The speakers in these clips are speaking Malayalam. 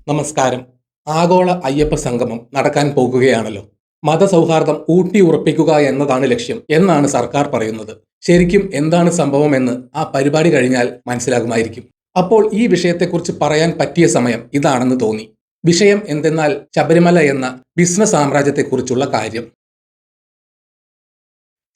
നമസ്കാരം. ആഗോള അയ്യപ്പ സംഗമം നടക്കാൻ പോകുകയാണല്ലോ. മതസൗഹാർദ്ദം ഊട്ടി ഉറപ്പിക്കുക എന്നതാണ് ലക്ഷ്യം എന്നാണ് സർക്കാർ പറയുന്നത്. ശരിക്കും എന്താണ് സംഭവമെന്ന് ആ പരിപാടി കഴിഞ്ഞാൽ മനസ്സിലാകുമായിരിക്കും. അപ്പോൾ ഈ വിഷയത്തെക്കുറിച്ച് പറയാൻ പറ്റിയ സമയം ഇതാണെന്ന് തോന്നി. വിഷയം എന്തെന്നാൽ ശബരിമല എന്ന ബിസിനസ് സാമ്രാജ്യത്തെക്കുറിച്ചുള്ള കാര്യം.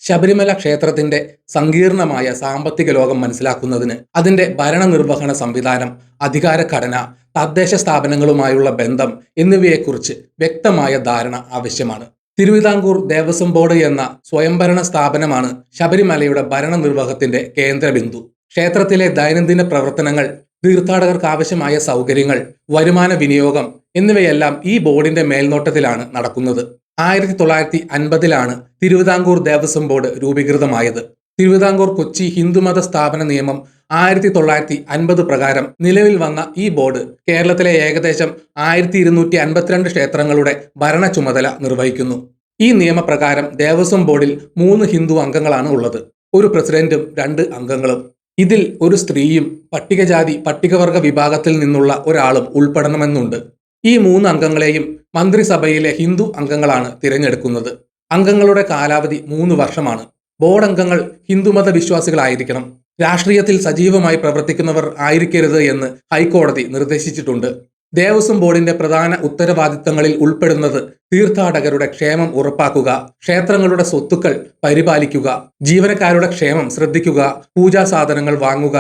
ശബരിമല ക്ഷേത്രത്തിന്റെ സങ്കീർണമായ സാമ്പത്തിക ലോകം മനസ്സിലാക്കുന്നതിന് അതിന്റെ ഭരണനിർവഹണ സംവിധാനം, അധികാരഘടന, തദ്ദേശ സ്ഥാപനങ്ങളുമായുള്ള ബന്ധം എന്നിവയെക്കുറിച്ച് വ്യക്തമായ ധാരണ ആവശ്യമാണ്. തിരുവിതാംകൂർ ദേവസ്വം ബോർഡ് എന്ന സ്വയംഭരണ സ്ഥാപനമാണ് ശബരിമലയുടെ ഭരണനിർവഹണത്തിന്റെ കേന്ദ്രബിന്ദു. ക്ഷേത്രത്തിലെ ദൈനംദിന പ്രവർത്തനങ്ങൾ, തീർത്ഥാടകർക്ക് ആവശ്യമായ സൗകര്യങ്ങൾ, വരുമാന വിനിയോഗം എന്നിവയെല്ലാം ഈ ബോർഡിന്റെ മേൽനോട്ടത്തിലാണ് നടക്കുന്നത്. 1950 തിരുവിതാംകൂർ ദേവസ്വം ബോർഡ് രൂപീകൃതമായത്. തിരുവിതാംകൂർ കൊച്ചി ഹിന്ദുമത സ്ഥാപന നിയമം 1950 പ്രകാരം നിലവിൽ വന്ന ഈ ബോർഡ് കേരളത്തിലെ ഏകദേശം 1252 ക്ഷേത്രങ്ങളുടെ ഭരണ ചുമതല നിർവഹിക്കുന്നു. ഈ നിയമപ്രകാരം ദേവസ്വം ബോർഡിൽ 3 ഹിന്ദു അംഗങ്ങളാണ് ഉള്ളത്. ഒരു പ്രസിഡന്റും 2 അംഗങ്ങളും. ഇതിൽ ഒരു സ്ത്രീയും പട്ടികജാതി പട്ടികവർഗ വിഭാഗത്തിൽ നിന്നുള്ള ഒരാളും ഉൾപ്പെടണമെന്നുണ്ട്. ഈ 3 അംഗങ്ങളെയും മന്ത്രിസഭയിലെ ഹിന്ദു അംഗങ്ങളാണ് തിരഞ്ഞെടുക്കുന്നത്. അംഗങ്ങളുടെ കാലാവധി 3 വർഷമാണ്. ബോർഡ് അംഗങ്ങൾ ഹിന്ദുമത വിശ്വാസികളായിരിക്കണം. രാഷ്ട്രീയത്തിൽ സജീവമായി പ്രവർത്തിക്കുന്നവർ ആയിരിക്കരുത് എന്ന് ഹൈക്കോടതി നിർദ്ദേശിച്ചിട്ടുണ്ട്. ദേവസ്വം ബോർഡിന്റെ പ്രധാന ഉത്തരവാദിത്തങ്ങളിൽ ഉൾപ്പെടുന്നത് തീർത്ഥാടകരുടെ ക്ഷേമം ഉറപ്പാക്കുക, ക്ഷേത്രങ്ങളുടെ സ്വത്തുക്കൾ പരിപാലിക്കുക, ജീവനക്കാരുടെ ക്ഷേമം ശ്രദ്ധിക്കുക, പൂജാ സാധനങ്ങൾ വാങ്ങുക,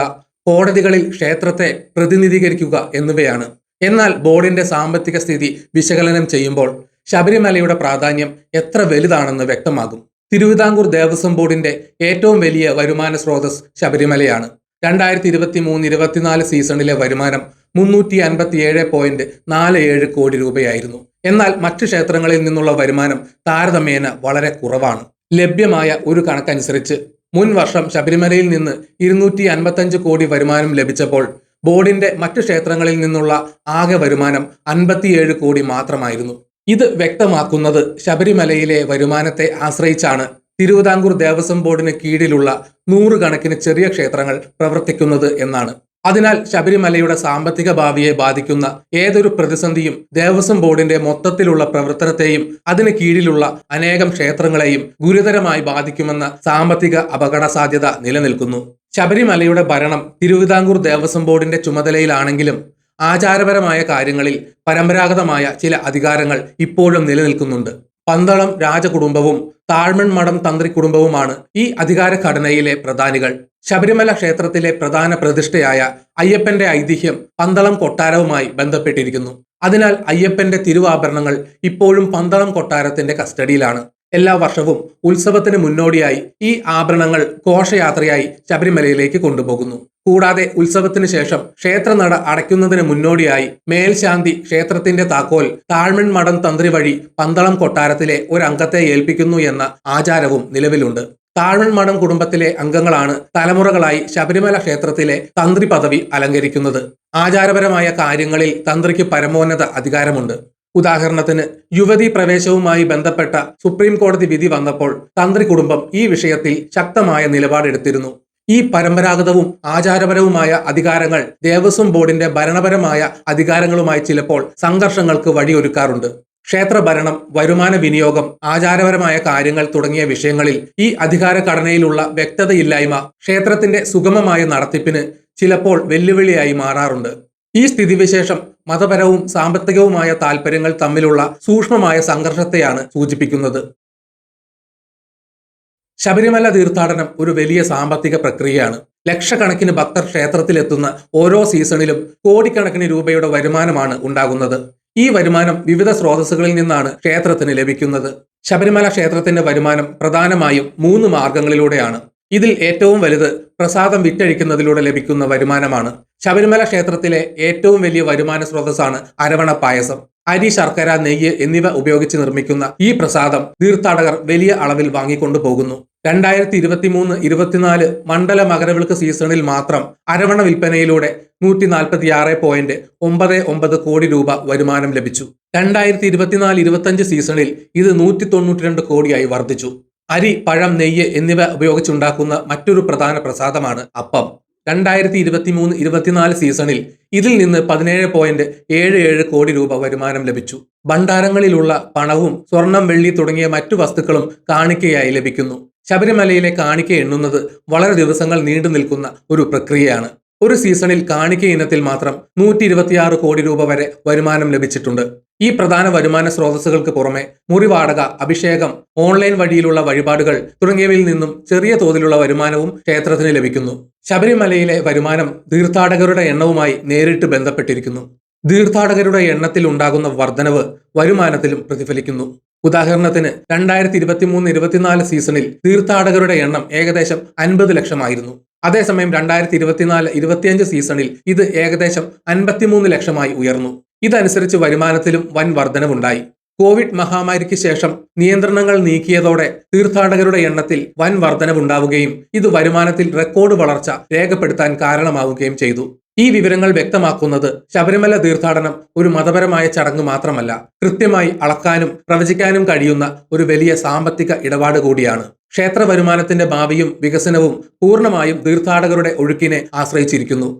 കോടതികളിൽ ക്ഷേത്രത്തെ പ്രതിനിധീകരിക്കുക എന്നിവയാണ്. എന്നാൽ ബോർഡിന്റെ സാമ്പത്തിക സ്ഥിതി വിശകലനം ചെയ്യുമ്പോൾ ശബരിമലയുടെ പ്രാധാന്യം എത്ര വലുതാണെന്ന് വ്യക്തമാകും. തിരുവിതാംകൂർ ദേവസ്വം ബോർഡിന്റെ ഏറ്റവും വലിയ വരുമാന സ്രോതസ് ശബരിമലയാണ്. 2023-24 സീസണിലെ വരുമാനം 357.47 കോടി രൂപയായിരുന്നു. എന്നാൽ മറ്റു ക്ഷേത്രങ്ങളിൽ നിന്നുള്ള വരുമാനം താരതമ്യേന വളരെ കുറവാണ്. ലഭ്യമായ ഒരു കണക്കനുസരിച്ച് മുൻ വർഷം ശബരിമലയിൽ നിന്ന് 255 കോടി വരുമാനം ലഭിച്ചപ്പോൾ ബോർഡിന്റെ മറ്റു ക്ഷേത്രങ്ങളിൽ നിന്നുള്ള ആകെ വരുമാനം 57 കോടി മാത്രമായിരുന്നു. ഇത് വ്യക്തമാക്കുന്നത് ശബരിമലയിലെ വരുമാനത്തെ ആശ്രയിച്ചാണ് തിരുവിതാംകൂർ ദേവസ്വം ബോർഡിന് കീഴിലുള്ള 100 കണക്കിന് ചെറിയ ക്ഷേത്രങ്ങൾ പ്രവർത്തിക്കുന്നത് എന്നാണ്. അതിനാൽ ശബരിമലയുടെ സാമ്പത്തിക ഭാവിയെ ബാധിക്കുന്ന ഏതൊരു പ്രതിസന്ധിയും ദേവസ്വം ബോർഡിന്റെ മൊത്തത്തിലുള്ള പ്രവർത്തനത്തെയും അതിന് കീഴിലുള്ള അനേകം ക്ഷേത്രങ്ങളെയും ഗുരുതരമായി ബാധിക്കുമെന്ന സാമ്പത്തിക അപകട സാധ്യത നിലനിൽക്കുന്നു. ശബരിമലയുടെ ഭരണം തിരുവിതാംകൂർ ദേവസ്വം ബോർഡിന്റെ ചുമതലയിലാണെങ്കിലും ആചാരപരമായ കാര്യങ്ങളിൽ പരമ്പരാഗതമായ ചില അധികാരങ്ങൾ ഇപ്പോഴും നിലനിൽക്കുന്നുണ്ട്. പന്തളം രാജകുടുംബവും താഴ്മൺ മഠം തന്ത്രി കുടുംബവുമാണ് ഈ അധികാര ഘടനയിലെ പ്രധാനികൾ. ശബരിമല ക്ഷേത്രത്തിലെ പ്രധാന പ്രതിഷ്ഠയായ അയ്യപ്പന്റെ ഐതിഹ്യം പന്തളം കൊട്ടാരവുമായി ബന്ധപ്പെട്ടിരിക്കുന്നു. അതിനാൽ അയ്യപ്പന്റെ തിരുവാഭരണങ്ങൾ ഇപ്പോഴും പന്തളം കൊട്ടാരത്തിന്റെ കസ്റ്റഡിയിലാണ്. എല്ലാ വർഷവും ഉത്സവത്തിന് മുന്നോടിയായി ഈ ആഭരണങ്ങൾ ഘോഷയാത്രയായി ശബരിമലയിലേക്ക് കൊണ്ടുപോകുന്നു. കൂടാതെ ഉത്സവത്തിന് ശേഷം ക്ഷേത്രനട അടയ്ക്കുന്നതിന് മുന്നോടിയായി മേൽശാന്തി ക്ഷേത്രത്തിന്റെ താക്കോൽ താഴ്മൺ മഠം തന്ത്രി വഴി പന്തളം കൊട്ടാരത്തിലെ ഒരു അംഗത്തെ ഏൽപ്പിക്കുന്നു എന്ന ആചാരവും നിലവിലുണ്ട്. താഴ്മൺ മഠം കുടുംബത്തിലെ അംഗങ്ങളാണ് തലമുറകളായി ശബരിമല ക്ഷേത്രത്തിലെ തന്ത്രി പദവി അലങ്കരിക്കുന്നത്. ആചാരപരമായ കാര്യങ്ങളിൽ തന്ത്രിക്ക് പരമോന്നത അധികാരമുണ്ട്. ഉദാഹരണത്തിന് യുവതീ പ്രവേശവുമായി ബന്ധപ്പെട്ട സുപ്രീം കോടതി വിധി വന്നപ്പോൾ തന്ത്രി കുടുംബം ഈ വിഷയത്തിൽ ശക്തമായ നിലപാടെടുത്തിരുന്നു. ഈ പരമ്പരാഗതവും ആചാരപരവുമായ അധികാരങ്ങൾ ദേവസ്വം ബോർഡിന്റെ ഭരണപരമായ അധികാരങ്ങളുമായി ചിലപ്പോൾ സംഘർഷങ്ങൾക്ക് വഴിയൊരുക്കാറുണ്ട്. ക്ഷേത്രഭരണം, വരുമാന വിനിയോഗം, ആചാരപരമായ കാര്യങ്ങൾ തുടങ്ങിയ വിഷയങ്ങളിൽ ഈ അധികാര ഘടനയിലുള്ള വ്യക്തതയില്ലായ്മ ക്ഷേത്രത്തിന്റെ സുഗമമായ നടത്തിപ്പിന് ചിലപ്പോൾ വെല്ലുവിളിയായി മാറാറുണ്ട്. ഈ സ്ഥിതിവിശേഷം മതപരവും സാമ്പത്തികവുമായ താൽപ്പര്യങ്ങൾ തമ്മിലുള്ള സൂക്ഷ്മമായ സംഘർഷത്തെയാണ് സൂചിപ്പിക്കുന്നത്. ശബരിമല തീർത്ഥാടനം ഒരു വലിയ സാമ്പത്തിക പ്രക്രിയയാണ്. ലക്ഷക്കണക്കിന് ഭക്തർ ക്ഷേത്രത്തിലെത്തുന്ന ഓരോ സീസണിലും കോടിക്കണക്കിന് രൂപയുടെ വരുമാനമാണ് ഉണ്ടാകുന്നത്. ഈ വരുമാനം വിവിധ സ്രോതസ്സുകളിൽ നിന്നാണ് ക്ഷേത്രത്തിന് ലഭിക്കുന്നത്. ശബരിമല ക്ഷേത്രത്തിന്റെ വരുമാനം പ്രധാനമായും 3 മാർഗങ്ങളിലൂടെയാണ്. ഇതിൽ ഏറ്റവും വലുത് പ്രസാദം വിറ്റഴിക്കുന്നതിലൂടെ ലഭിക്കുന്ന വരുമാനമാണ്. ശബരിമല ക്ഷേത്രത്തിലെ ഏറ്റവും വലിയ വരുമാന സ്രോതസ്സാണ് അരവണ പായസം. അരി, ശർക്കര, നെയ്യ് എന്നിവ ഉപയോഗിച്ച് നിർമ്മിക്കുന്ന ഈ പ്രസാദം തീർത്ഥാടകർ വലിയ അളവിൽ വാങ്ങിക്കൊണ്ടു പോകുന്നു. 2023-24 മണ്ഡല മകരവിളക്ക് സീസണിൽ മാത്രം അരവണ വിൽപ്പനയിലൂടെ 146.99 കോടി രൂപ വരുമാനം ലഭിച്ചു. 2024-25 സീസണിൽ ഇത് 192 കോടിയായി വർദ്ധിച്ചു. അരി, പഴം, നെയ്യ് എന്നിവ ഉപയോഗിച്ചുണ്ടാക്കുന്ന മറ്റൊരു പ്രധാന പ്രസാദമാണ് അപ്പം. 2023-24 സീസണിൽ ഇതിൽ നിന്ന് 17.77 കോടി രൂപ വരുമാനം ലഭിച്ചു. ഭണ്ഡാരങ്ങളിലുള്ള പണവും സ്വർണം, വെള്ളി തുടങ്ങിയ മറ്റു വസ്തുക്കളും കാണിക്കയായി ലഭിക്കുന്നു. ശബരിമലയിലെ കാണിക്ക എണ്ണുന്നത് വളരെ ദിവസങ്ങൾ നീണ്ടു നിൽക്കുന്ന ഒരു പ്രക്രിയയാണ്. ഒരു സീസണിൽ കാണിക്ക ഇനത്തിൽ മാത്രം 126 കോടി രൂപ വരെ വരുമാനം ലഭിച്ചിട്ടുണ്ട്. ഈ പ്രധാന വരുമാന സ്രോതസ്സുകൾക്ക് പുറമെ മുറി വാടക, അഭിഷേകം, ഓൺലൈൻ വഴിയിലുള്ള വഴിപാടുകൾ തുടങ്ങിയവയിൽ നിന്നും ചെറിയ തോതിലുള്ള വരുമാനവും ക്ഷേത്രത്തിന് ലഭിക്കുന്നു. ശബരിമലയിലെ വരുമാനം തീർത്ഥാടകരുടെ എണ്ണവുമായി നേരിട്ട് ബന്ധപ്പെട്ടിരിക്കുന്നു. തീർത്ഥാടകരുടെ എണ്ണത്തിൽ ഉണ്ടാകുന്ന വർധനവ് വരുമാനത്തിലും പ്രതിഫലിക്കുന്നു. ഉദാഹരണത്തിന് 2023-24 സീസണിൽ തീർത്ഥാടകരുടെ എണ്ണം ഏകദേശം 50 ലക്ഷമായിരുന്നു. അതേസമയം 2024-25 സീസണിൽ ഇത് ഏകദേശം 53 ലക്ഷമായി ഉയർന്നു. ഇതനുസരിച്ച് വരുമാനത്തിലും വൻ വർധനവുണ്ടായി. കോവിഡ് മഹാമാരിക്ക് ശേഷം നിയന്ത്രണങ്ങൾ നീക്കിയതോടെ തീർത്ഥാടകരുടെ എണ്ണത്തിൽ വൻ വർധനവുണ്ടാവുകയും ഇത് വരുമാനത്തിൽ റെക്കോർഡ് വളർച്ച രേഖപ്പെടുത്താൻ കാരണമാവുകയും ചെയ്തു. ഈ വിവരങ്ങൾ വ്യക്തമാക്കുന്നത് ശബരിമല തീർത്ഥാടനം ഒരു മതപരമായ ചടങ്ങ് മാത്രമല്ല, കൃത്യമായി അളക്കാനും പ്രവചിക്കാനും കഴിയുന്ന ഒരു വലിയ സാമ്പത്തിക ഇടപാട് കൂടിയാണ്. ക്ഷേത്ര വരുമാനത്തിന്റെ ഭാവിയും വികസനവും പൂർണ്ണമായും തീർത്ഥാടകരുടെ ഒഴുക്കിനെ ആശ്രയിച്ചിരിക്കുന്നു.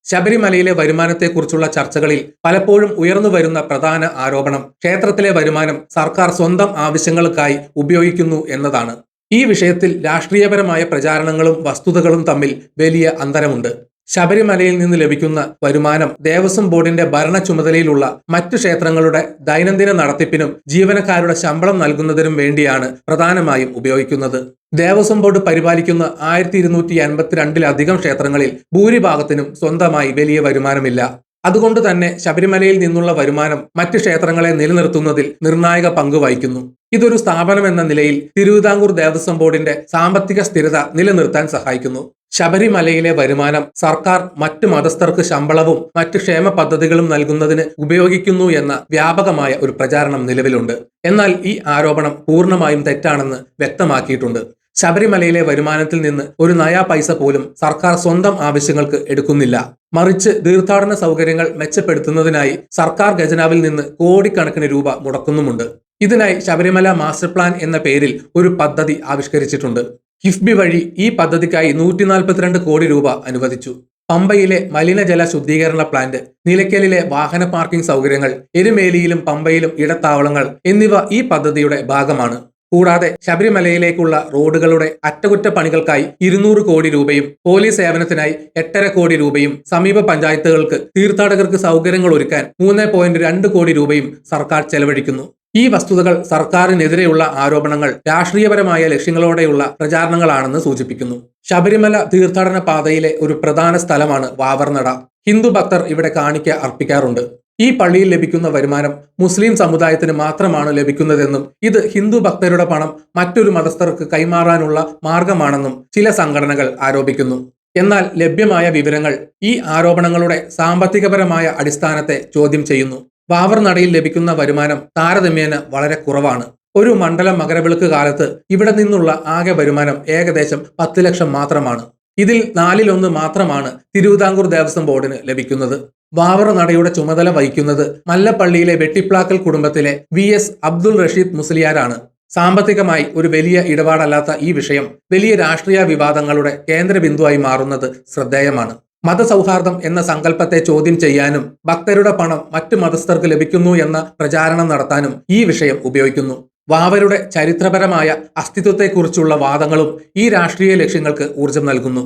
ശബരിമലയിലെ വരുമാനത്തെക്കുറിച്ചുള്ള ചർച്ചകളിൽ പലപ്പോഴും ഉയർന്നു വരുന്ന പ്രധാന ആരോപണം ക്ഷേത്രത്തിലെ വരുമാനം സർക്കാർ സ്വന്തം ആവശ്യങ്ങൾക്കായി ഉപയോഗിക്കുന്നു എന്നതാണ്. ഈ വിഷയത്തിൽ രാഷ്ട്രീയപരമായ പ്രചാരണങ്ങളും വസ്തുതകളും തമ്മിൽ വലിയ അന്തരമുണ്ട്. ശബരിമലയിൽ നിന്ന് ലഭിക്കുന്ന വരുമാനം ദേവസ്വം ബോർഡിന്റെ ഭരണ ചുമതലയിലുള്ള മറ്റു ക്ഷേത്രങ്ങളുടെ ദൈനംദിന നടത്തിപ്പിനും ജീവനക്കാരുടെ ശമ്പളം നൽകുന്നതിനും വേണ്ടിയാണ് പ്രധാനമായും ഉപയോഗിക്കുന്നത്. ദേവസ്വം ബോർഡ് പരിപാലിക്കുന്ന 1252-ലധികം ക്ഷേത്രങ്ങളിൽ ഭൂരിഭാഗത്തിനും സ്വന്തമായി വലിയ വരുമാനമില്ല. അതുകൊണ്ട് തന്നെ ശബരിമലയിൽ നിന്നുള്ള വരുമാനം മറ്റ് ക്ഷേത്രങ്ങളെ നിലനിർത്തുന്നതിൽ നിർണായക പങ്ക് വഹിക്കുന്നു. ഇതൊരു സ്ഥാപനം എന്ന നിലയിൽ തിരുവിതാംകൂർ ദേവസ്വം ബോർഡിന്റെ സാമ്പത്തിക സ്ഥിരത നിലനിർത്താൻ സഹായിക്കുന്നു. ശബരിമലയിലെ വരുമാനം സർക്കാർ മറ്റു മതസ്ഥർക്ക് ശമ്പളവും മറ്റ് ക്ഷേമ പദ്ധതികളും നൽകുന്നതിന് ഉപയോഗിക്കുന്നു എന്ന വ്യാപകമായ ഒരു പ്രചാരണം നിലവിലുണ്ട്. എന്നാൽ ഈ ആരോപണം പൂർണ്ണമായും തെറ്റാണെന്ന് വ്യക്തമാക്കിയിട്ടുണ്ട്. ശബരിമലയിലെ വരുമാനത്തിൽ നിന്ന് ഒരു നയാ പൈസ പോലും സർക്കാർ സ്വന്തം ആവശ്യങ്ങൾക്ക് എടുക്കുന്നില്ല. മറിച്ച് തീർത്ഥാടന സൗകര്യങ്ങൾ മെച്ചപ്പെടുത്തുന്നതിനായി സർക്കാർ ഖജനാവിൽ നിന്ന് കോടിക്കണക്കിന് രൂപ മുടക്കുന്നുമുണ്ട്. ഇതിനായി ശബരിമല മാസ്റ്റർ പ്ലാൻ എന്ന പേരിൽ ഒരു പദ്ധതി ആവിഷ്കരിച്ചിട്ടുണ്ട്. കിഫ്ബി വഴി ഈ പദ്ധതിക്കായി 142 കോടി രൂപ അനുവദിച്ചു. പമ്പയിലെ മലിനജല ശുദ്ധീകരണ പ്ലാന്റ്, നിലയ്ക്കലിലെ വാഹന പാർക്കിംഗ് സൗകര്യങ്ങൾ, എരുമേലിയിലും പമ്പയിലും ഇടത്താവളങ്ങൾ എന്നിവ ഈ പദ്ധതിയുടെ ഭാഗമാണ്. കൂടാതെ ശബരിമലയിലേക്കുള്ള റോഡുകളുടെ അറ്റകുറ്റപ്പണികൾക്കായി 200 കോടി രൂപയും പോലീസ് സേവനത്തിനായി 8.5 കോടി രൂപയും സമീപ പഞ്ചായത്തുകൾക്ക് തീർത്ഥാടകർക്ക് സൗകര്യങ്ങൾ ഒരുക്കാൻ 3.2 കോടി രൂപയും സർക്കാർ ചെലവഴിക്കുന്നു. ഈ വസ്തുതകൾ സർക്കാരിനെതിരെയുള്ള ആരോപണങ്ങൾ രാഷ്ട്രീയപരമായ ലക്ഷ്യങ്ങളോടെയുള്ള പ്രചാരണങ്ങളാണെന്ന് സൂചിപ്പിക്കുന്നു. ശബരിമല തീർത്ഥാടന പാതയിലെ ഒരു പ്രധാന സ്ഥലമാണ് വാവർനട. ഹിന്ദു ഭക്തർ ഇവിടെ കാണിക്ക അർപ്പിക്കാറുണ്ട്. ഈ പള്ളിയിൽ ലഭിക്കുന്ന വരുമാനം മുസ്ലിം സമുദായത്തിന് മാത്രമാണ് ലഭിക്കുന്നതെന്നും ഇത് ഹിന്ദു ഭക്തരുടെ പണം മറ്റൊരു മതസ്ഥർക്ക് കൈമാറാനുള്ള മാർഗമാണെന്നും ചില സംഘടനകൾ ആരോപിക്കുന്നു. എന്നാൽ ലഭ്യമായ വിവരങ്ങൾ ഈ ആരോപണങ്ങളുടെ സാമ്പത്തികപരമായ അടിസ്ഥാനത്തെ ചോദ്യം ചെയ്യുന്നു. വാവർനടയിൽ ലഭിക്കുന്ന വരുമാനം താരതമ്യേന വളരെ കുറവാണ്. ഒരു മണ്ഡല മകരവിളക്ക് കാലത്ത് ഇവിടെ നിന്നുള്ള ആകെ വരുമാനം ഏകദേശം 10 ലക്ഷം മാത്രമാണ്. ഇതിൽ 1/4 മാത്രമാണ് തിരുവിതാംകൂർ ദേവസ്വം ബോർഡിന് ലഭിക്കുന്നത്. വാവർനടയുടെ ചുമതല വഹിക്കുന്നത് മല്ലപ്പള്ളിയിലെ വെട്ടിപ്ലാക്കൽ കുടുംബത്തിലെ VS അബ്ദുൾ റഷീദ് മുസ്ലിയാരാണ്. സാമ്പത്തികമായി ഒരു വലിയ ഇടപാടല്ലാത്ത ഈ വിഷയം വലിയ രാഷ്ട്രീയ വിവാദങ്ങളുടെ കേന്ദ്രബിന്ദുവായി മാറുന്നത് ശ്രദ്ധേയമാണ്. മതസൗഹാർദ്ദം എന്ന സങ്കല്പത്തെ ചോദ്യം ചെയ്യാനും ഭക്തരുടെ പണം മറ്റു മതസ്ഥർക്ക് ലഭിക്കുന്നു എന്ന പ്രചാരണം നടത്താനും ഈ വിഷയം ഉപയോഗിക്കുന്നു. വാവരുടെ ചരിത്രപരമായ അസ്തിത്വത്തെക്കുറിച്ചുള്ള വാദങ്ങളും ഈ രാഷ്ട്രീയ ലക്ഷ്യങ്ങൾക്ക് ഊർജം നൽകുന്നു.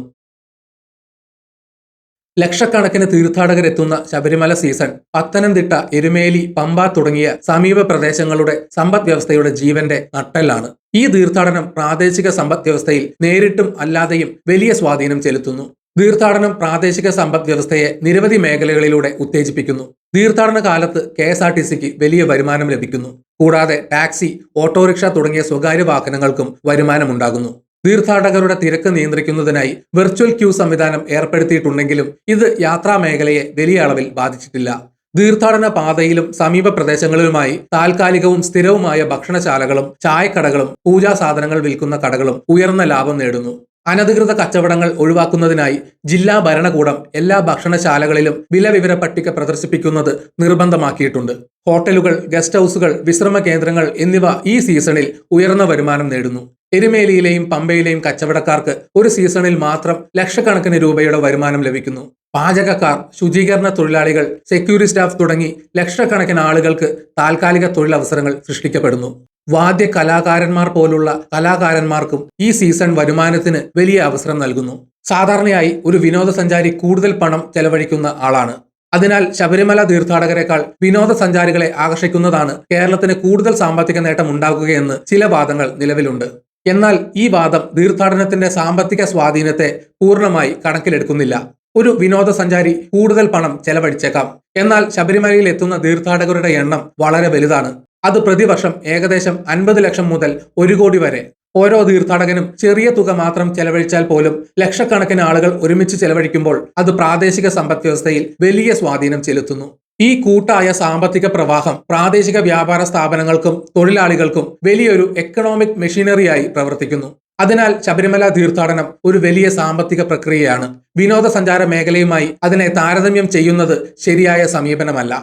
ലക്ഷക്കണക്കിന് തീർത്ഥാടകരെത്തുന്ന ശബരിമല സീസൺ പത്തനംതിട്ട, എരുമേലി, പമ്പ തുടങ്ങിയ സമീപ പ്രദേശങ്ങളുടെ സമ്പദ് വ്യവസ്ഥയുടെ ജീവന്റെ നട്ടെല്ലാണ്. ഈ തീർത്ഥാടനം പ്രാദേശിക സമ്പദ് വ്യവസ്ഥയിൽ നേരിട്ടും അല്ലാതെയും വലിയ സ്വാധീനം ചെലുത്തുന്നു. തീർത്ഥാടനം പ്രാദേശിക സമ്പദ് വ്യവസ്ഥയെ നിരവധി മേഖലകളിലൂടെ ഉത്തേജിപ്പിക്കുന്നു. തീർത്ഥാടന കാലത്ത് KSRTCക്ക് വലിയ വരുമാനം ലഭിക്കുന്നു. കൂടാതെ ടാക്സി, ഓട്ടോറിക്ഷ തുടങ്ങിയ സ്വകാര്യ വാഹനങ്ങൾക്കും വരുമാനമുണ്ടാകുന്നു. തീർത്ഥാടകരുടെ തിരക്ക് നിയന്ത്രിക്കുന്നതിനായി വെർച്വൽ ക്യൂ സംവിധാനം ഏർപ്പെടുത്തിയിട്ടുണ്ടെങ്കിലും ഇത് യാത്രാ മേഖലയെ വലിയ അളവിൽ ബാധിച്ചിട്ടില്ല. തീർത്ഥാടന പാതയിലും സമീപ പ്രദേശങ്ങളിലുമായി താൽക്കാലികവും സ്ഥിരവുമായ ഭക്ഷണശാലകളും ചായക്കടകളും പൂജാ സാധനങ്ങൾ വിൽക്കുന്ന കടകളും ഉയർന്ന ലാഭം നേടുന്നു. അനധികൃത കച്ചവടങ്ങൾ ഒഴിവാക്കുന്നതിനായി ജില്ലാ ഭരണകൂടം എല്ലാ ഭക്ഷണശാലകളിലും വിലവിവര പട്ടിക പ്രദർശിപ്പിക്കുന്നത് നിർബന്ധമാക്കിയിട്ടുണ്ട്. ഹോട്ടലുകൾ, ഗസ്റ്റ് ഹൌസുകൾ, വിശ്രമ കേന്ദ്രങ്ങൾ എന്നിവ ഈ സീസണിൽ ഉയർന്ന വരുമാനം നേടുന്നു. എരുമേലിയിലെയും പമ്പയിലെയും കച്ചവടക്കാർക്ക് ഒരു സീസണിൽ മാത്രം ലക്ഷക്കണക്കിന് രൂപയുടെ വരുമാനം ലഭിക്കുന്നു. പാചകക്കാർ, ശുചീകരണ തൊഴിലാളികൾ, സെക്യൂരിറ്റി സ്റ്റാഫ് തുടങ്ങി ലക്ഷക്കണക്കിന് ആളുകൾക്ക് താൽക്കാലിക തൊഴിലവസരങ്ങൾ സൃഷ്ടിക്കപ്പെടുന്നു. വാദ്യ കലാകാരന്മാർ പോലുള്ള കലാകാരന്മാർക്കും ഈ സീസൺ വരുമാനത്തിന് വലിയ അവസരം നൽകുന്നു. സാധാരണയായി ഒരു വിനോദസഞ്ചാരി കൂടുതൽ പണം ചെലവഴിക്കുന്ന ആളാണ്. അതിനാൽ ശബരിമല തീർത്ഥാടകരെക്കാൾ വിനോദസഞ്ചാരികളെ ആകർഷിക്കുന്നതാണ് കേരളത്തിന് കൂടുതൽ സാമ്പത്തിക നേട്ടം ഉണ്ടാക്കുകയെന്ന് ചില വാദങ്ങൾ നിലവിലുണ്ട്. എന്നാൽ ഈ വാദം തീർത്ഥാടനത്തിന്റെ സാമ്പത്തിക സ്വാധീനത്തെ പൂർണ്ണമായി കണക്കിലെടുക്കുന്നില്ല. ഒരു വിനോദസഞ്ചാരി കൂടുതൽ പണം ചെലവഴിച്ചേക്കാം. എന്നാൽ ശബരിമലയിൽ എത്തുന്ന തീർത്ഥാടകരുടെ എണ്ണം വളരെ വലുതാണ്. അത് പ്രതിവർഷം ഏകദേശം 50 ലക്ഷം മുതൽ 1 കോടി വരെ. ഓരോ തീർത്ഥാടകനും ചെറിയ തുക മാത്രം ചെലവഴിച്ചാൽ പോലും ലക്ഷക്കണക്കിന് ആളുകൾ ഒരുമിച്ച് ചെലവഴിക്കുമ്പോൾ അത് പ്രാദേശിക സമ്പദ് വ്യവസ്ഥയിൽ വലിയ സ്വാധീനം ചെലുത്തുന്നു. ഈ കൂട്ടായ സാമ്പത്തിക പ്രവാഹം പ്രാദേശിക വ്യാപാര സ്ഥാപനങ്ങൾക്കും തൊഴിലാളികൾക്കും വലിയൊരു എക്കണോമിക് മെഷീനറിയായി പ്രവർത്തിക്കുന്നു. അതിനാൽ ശബരിമല തീർത്ഥാടനം ഒരു വലിയ സാമ്പത്തിക പ്രക്രിയയാണ്. വിനോദസഞ്ചാര മേഖലയുമായി അതിനെ താരതമ്യം ചെയ്യുന്നത് ശരിയായ സമീപനമല്ല.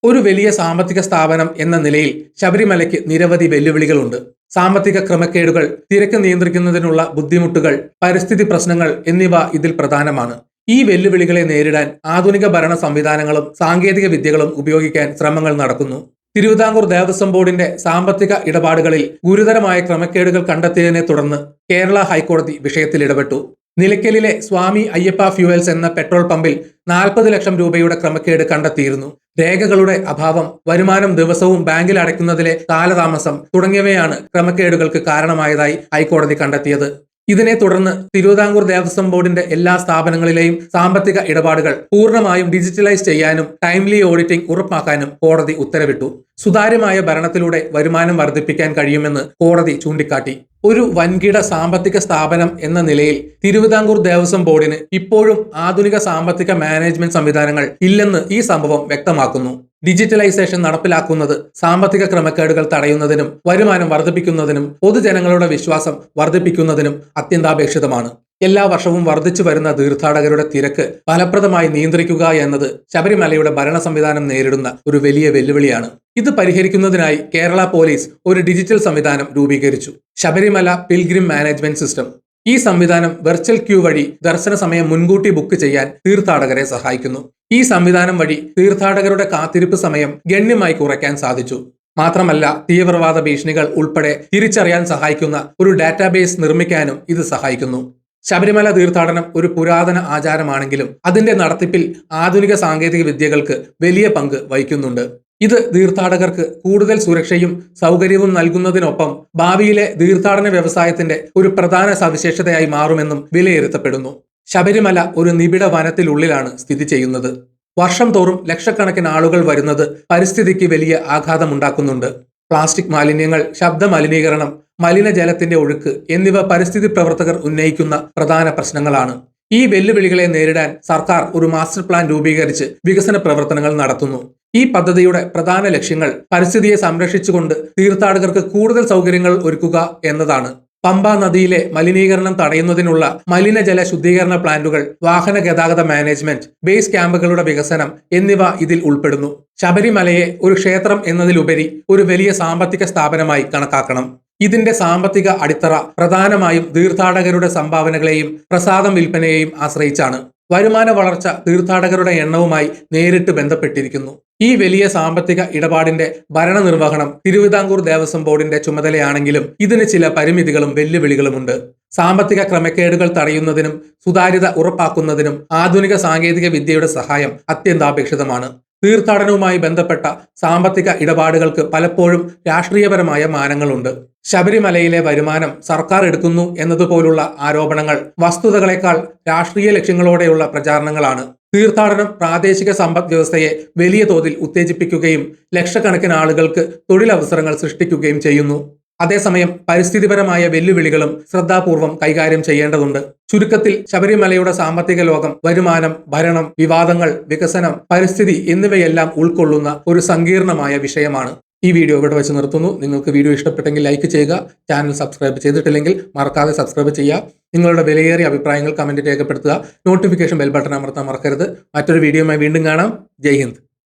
ഒരു വലിയ സാമ്പത്തിക സ്ഥാപനം എന്ന നിലയിൽ ശബരിമലയ്ക്ക് നിരവധി വെല്ലുവിളികളുണ്ട്. സാമ്പത്തിക ക്രമക്കേടുകൾ, തിരക്ക് നിയന്ത്രിക്കുന്നതിനുള്ള ബുദ്ധിമുട്ടുകൾ, പരിസ്ഥിതി പ്രശ്നങ്ങൾ എന്നിവ ഇതിൽ പ്രധാനമാണ്. ഈ വെല്ലുവിളികളെ നേരിടാൻ ആധുനിക ഭരണ സംവിധാനങ്ങളും സാങ്കേതിക വിദ്യകളും ഉപയോഗിക്കാൻ ശ്രമങ്ങൾ നടക്കുന്നു. തിരുവിതാംകൂർ ദേവസ്വം ബോർഡിന്റെ സാമ്പത്തിക ഇടപാടുകളിൽ ഗുരുതരമായ ക്രമക്കേടുകൾ കണ്ടെത്തിയതിനെ തുടർന്ന് കേരള ഹൈക്കോടതി വിഷയത്തിൽ ഇടപെട്ടു. നിലയ്ക്കലിലെ സ്വാമി അയ്യപ്പ ഫ്യൂവൽസ് എന്ന പെട്രോൾ പമ്പിൽ 40 ലക്ഷം രൂപയുടെ ക്രമക്കേട് കണ്ടെത്തിയിരുന്നു. രേഖകളുടെ അഭാവം, വരുമാനം ദിവസവും ബാങ്കിൽ അടയ്ക്കുന്നതിലെ കാലതാമസം തുടങ്ങിയവയാണ് ക്രമക്കേടുകൾക്ക് കാരണമായതായി ഹൈക്കോടതി കണ്ടെത്തിയത്. ഇതിനെ തുടർന്ന് തിരുവിതാംകൂർ ദേവസ്വം ബോർഡിന്റെ എല്ലാ സ്ഥാപനങ്ങളിലെയും സാമ്പത്തിക ഇടപാടുകൾ പൂർണ്ണമായും ഡിജിറ്റലൈസ് ചെയ്യാനും ടൈംലി ഓഡിറ്റിംഗ് ഉറപ്പാക്കാനും കോടതി ഉത്തരവിട്ടു. സുതാര്യമായ ഭരണത്തിലൂടെ വരുമാനം വർദ്ധിപ്പിക്കാൻ കഴിയുമെന്ന് കോടതി ചൂണ്ടിക്കാട്ടി. ഒരു വൻകിട സാമ്പത്തിക സ്ഥാപനം എന്ന നിലയിൽ തിരുവിതാംകൂർ ദേവസ്വം ബോർഡിന് ഇപ്പോഴും ആധുനിക സാമ്പത്തിക മാനേജ്മെന്റ് സംവിധാനങ്ങൾ ഇല്ലെന്ന് ഈ സംഭവം വ്യക്തമാക്കുന്നു. ഡിജിറ്റലൈസേഷൻ നടപ്പിലാക്കുന്നത് സാമ്പത്തിക ക്രമക്കേടുകൾ തടയുന്നതിനും വരുമാനം വർദ്ധിപ്പിക്കുന്നതിനും പൊതുജനങ്ങളുടെ വിശ്വാസം വർദ്ധിപ്പിക്കുന്നതിനും അത്യന്താപേക്ഷിതമാണ്. എല്ലാ വർഷവും വർദ്ധിച്ചു വരുന്ന തീർത്ഥാടകരുടെ തിരക്ക് ഫലപ്രദമായി നിയന്ത്രിക്കുക എന്നത് ശബരിമലയുടെ ഭരണ സംവിധാനം നേരിടുന്ന ഒരു വലിയ വെല്ലുവിളിയാണ്. ഇത് പരിഹരിക്കുന്നതിനായി കേരള പോലീസ് ഒരു ഡിജിറ്റൽ സംവിധാനം രൂപീകരിച്ചു, ശബരിമല പിൽഗ്രിം മാനേജ്മെന്റ് സിസ്റ്റം. ഈ സംവിധാനം വെർച്വൽ ക്യൂ വഴി ദർശന സമയം മുൻകൂട്ടി ബുക്ക് ചെയ്യാൻ തീർത്ഥാടകരെ സഹായിക്കുന്നു. ഈ സംവിധാനം വഴി തീർത്ഥാടകരുടെ കാത്തിരിപ്പ് സമയം ഗണ്യമായി കുറയ്ക്കാൻ സാധിച്ചു. മാത്രമല്ല, തീവ്രവാദ ഭീഷണികൾ ഉൾപ്പെടെ തിരിച്ചറിയാൻ സഹായിക്കുന്ന ഒരു ഡാറ്റാബേസ് നിർമ്മിക്കാനും ഇത് സഹായിക്കുന്നു. ശബരിമല തീർത്ഥാടനം ഒരു പുരാതന ആചാരമാണെങ്കിലും അതിന്റെ നടത്തിപ്പിൽ ആധുനിക സാങ്കേതിക വിദ്യകൾക്ക് വലിയ പങ്ക് വഹിക്കുന്നുണ്ട്. ഇത് തീർത്ഥാടകർക്ക് കൂടുതൽ സുരക്ഷയും സൗകര്യവും നൽകുന്നതിനൊപ്പം ഭാവിയിലെ തീർത്ഥാടന വ്യവസായത്തിന്റെ ഒരു പ്രധാന സവിശേഷതയായി മാറുമെന്നും വിലയിരുത്തപ്പെടുന്നു. ശബരിമല ഒരു നിബിഡ വനത്തിനുള്ളിലാണ് സ്ഥിതി ചെയ്യുന്നത്. വർഷം തോറും ലക്ഷക്കണക്കിന് ആളുകൾ വരുന്നത് പരിസ്ഥിതിക്ക് വലിയ ആഘാതമുണ്ടാക്കുന്നുണ്ട്. പ്ലാസ്റ്റിക് മാലിന്യങ്ങൾ, ശബ്ദ മലിനീകരണം, മലിനജലത്തിന്റെ ഒഴുക്ക് എന്നിവ പരിസ്ഥിതി പ്രവർത്തകർ ഉന്നയിക്കുന്ന പ്രധാന പ്രശ്നങ്ങളാണ്. ഈ വെല്ലുവിളികളെ നേരിടാൻ സർക്കാർ ഒരു മാസ്റ്റർ പ്ലാൻ രൂപീകരിച്ച് വികസന പ്രവർത്തനങ്ങൾ നടത്തുന്നു. ഈ പദ്ധതിയുടെ പ്രധാന ലക്ഷ്യങ്ങൾ പരിസ്ഥിതിയെ സംരക്ഷിച്ചുകൊണ്ട് തീർത്ഥാടകർക്ക് കൂടുതൽ സൗകര്യങ്ങൾ ഒരുക്കുക എന്നതാണ്. പമ്പ നദിയിലെ മലിനീകരണം തടയുന്നതിനുള്ള മലിനജല ശുദ്ധീകരണ പ്ലാന്റുകൾ, വാഹന ഗതാഗത മാനേജ്മെന്റ്, ബേസ് ക്യാമ്പുകളുടെ വികസനം എന്നിവ ഇതിൽ ഉൾപ്പെടുന്നു. ശബരിമലയെ ഒരു ക്ഷേത്രം എന്നതിലുപരി ഒരു വലിയ സാമ്പത്തിക സ്ഥാപനമായി കണക്കാക്കണം. ഇതിന്റെ സാമ്പത്തിക അടിത്തറ പ്രധാനമായും തീർത്ഥാടകരുടെ സംഭാവനകളെയും പ്രസാദം വിൽപ്പനയെയും ആശ്രയിച്ചാണ്. വരുമാന വളർച്ച തീർത്ഥാടകരുടെ എണ്ണവുമായി നേരിട്ട് ബന്ധപ്പെട്ടിരിക്കുന്നു. ഈ വലിയ സാമ്പത്തിക ഇടപാടിന്റെ ഭരണനിർവഹണം തിരുവിതാംകൂർ ദേവസ്വം ബോർഡിന്റെ ചുമതലയാണെങ്കിലും ഇതിന് ചില പരിമിതികളും വെല്ലുവിളികളുമുണ്ട്. സാമ്പത്തിക ക്രമക്കേടുകൾ തടയുന്നതിനും സുതാര്യത ഉറപ്പാക്കുന്നതിനും ആധുനിക സാങ്കേതിക വിദ്യയുടെ സഹായം അത്യന്താപേക്ഷിതമാണ്. തീർത്ഥാടനവുമായി ബന്ധപ്പെട്ട സാമ്പത്തിക ഇടപാടുകൾക്ക് പലപ്പോഴും രാഷ്ട്രീയപരമായ മാനങ്ങളുണ്ട്. ശബരിമലയിലെ വരുമാനം സർക്കാർ എടുക്കുന്നു എന്നതുപോലുള്ള ആരോപണങ്ങൾ വസ്തുതകളെക്കാൾ രാഷ്ട്രീയ ലക്ഷ്യങ്ങളോടെയുള്ള പ്രചാരണങ്ങളാണ്. തീർത്ഥാടനം പ്രാദേശിക സമ്പദ് വ്യവസ്ഥയെ വലിയ തോതിൽ ഉത്തേജിപ്പിക്കുകയും ലക്ഷക്കണക്കിന് ആളുകൾക്ക് തൊഴിലവസരങ്ങൾ സൃഷ്ടിക്കുകയും ചെയ്യുന്നു. അതേസമയം പരിസ്ഥിതിപരമായ വെല്ലുവിളികളും ശ്രദ്ധാപൂർവം കൈകാര്യം ചെയ്യേണ്ടതുണ്ട്. ചുരുക്കത്തിൽ ശബരിമലയുടെ സാമ്പത്തിക ലോകം വരുമാനം, ഭരണം, വിവാദങ്ങൾ, വികസനം, പരിസ്ഥിതി എന്നിവയെല്ലാം ഉൾക്കൊള്ളുന്ന ഒരു സങ്കീർണമായ വിഷയമാണ്. ഈ വീഡിയോ ഇവിടെ വെച്ച് നിർത്തുന്നു. നിങ്ങൾക്ക് വീഡിയോ ഇഷ്ടപ്പെട്ടെങ്കിൽ ലൈക്ക് ചെയ്യുക. ചാനൽ സബ്സ്ക്രൈബ് ചെയ്തിട്ടില്ലെങ്കിൽ മറക്കാതെ സബ്സ്ക്രൈബ് ചെയ്യുക. നിങ്ങളുടെ വിലയേറിയ അഭിപ്രായങ്ങൾ കമന്റ് രേഖപ്പെടുത്തുക. നോട്ടിഫിക്കേഷൻ ബെൽ ബട്ടൺ അമർത്താൻ മറക്കരുത്. മറ്റൊരു വീഡിയോയുമായി വീണ്ടും കാണാം. ജയ് ഹിന്ദ്.